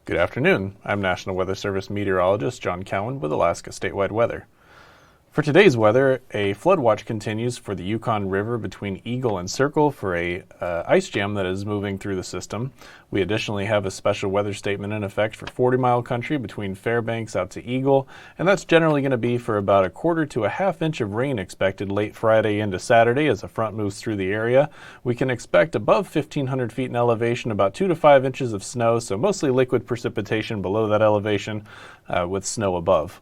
Good afternoon. I'm National Weather Service meteorologist John Cowan with Alaska Statewide Weather. For today's weather, a flood watch continues for the Yukon River between Eagle and Circle for a ice jam that is moving through the system. We additionally have a special weather statement in effect for 40-mile country between Fairbanks out to Eagle, and that's generally going to be for about a quarter to a half inch of rain expected late Friday into Saturday as a front moves through the area. We can expect above 1,500 feet in elevation about 2 to 5 inches of snow, so mostly liquid precipitation below that elevation with snow above.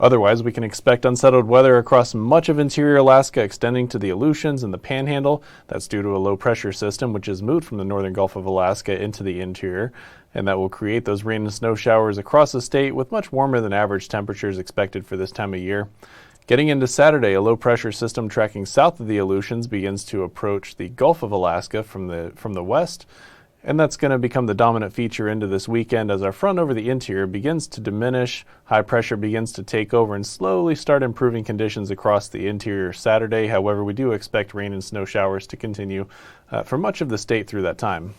Otherwise, we can expect unsettled weather across much of interior Alaska, extending to the Aleutians and the Panhandle. That's due to a low-pressure system which has moved from the northern Gulf of Alaska into the interior, and that will create those rain and snow showers across the state with much warmer than average temperatures expected for this time of year. Getting into Saturday, a low-pressure system tracking south of the Aleutians begins to approach the Gulf of Alaska from the west, and that's going to become the dominant feature into this weekend as our front over the interior begins to diminish, high pressure begins to take over, and slowly start improving conditions across the interior Saturday. However, we do expect rain and snow showers to continue for much of the state through that time.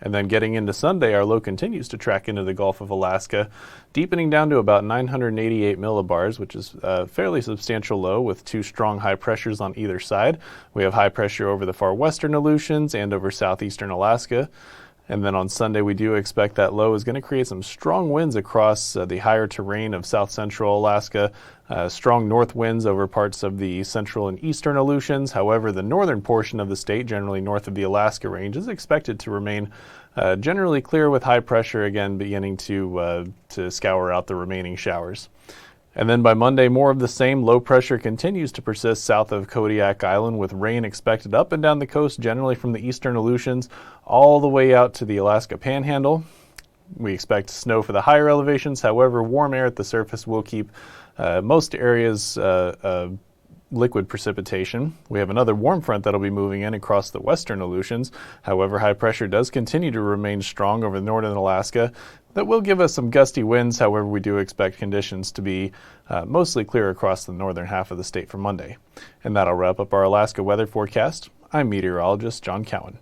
And then getting into Sunday, our low continues to track into the Gulf of Alaska, deepening down to about 988 millibars, which is a fairly substantial low with two strong high pressures on either side. We have high pressure over the far western Aleutians and over southeastern Alaska. And then on Sunday, we do expect that low is going to create some strong winds across the higher terrain of south central Alaska, strong north winds over parts of the central and eastern Aleutians. However, the northern portion of the state, generally north of the Alaska Range, is expected to remain generally clear with high pressure, again beginning to scour out the remaining showers. And then by Monday, more of the same. Low pressure continues to persist south of Kodiak Island with rain expected up and down the coast, generally from the eastern Aleutians all the way out to the Alaska Panhandle. We expect snow for the higher elevations. However, warm air at the surface will keep most areas liquid precipitation. We have another warm front that'll be moving in across the western Aleutians. However, high pressure does continue to remain strong over northern Alaska. That will give us some gusty winds. However, we do expect conditions to be mostly clear across the northern half of the state for Monday. And that'll wrap up our Alaska weather forecast. I'm meteorologist John Cowan.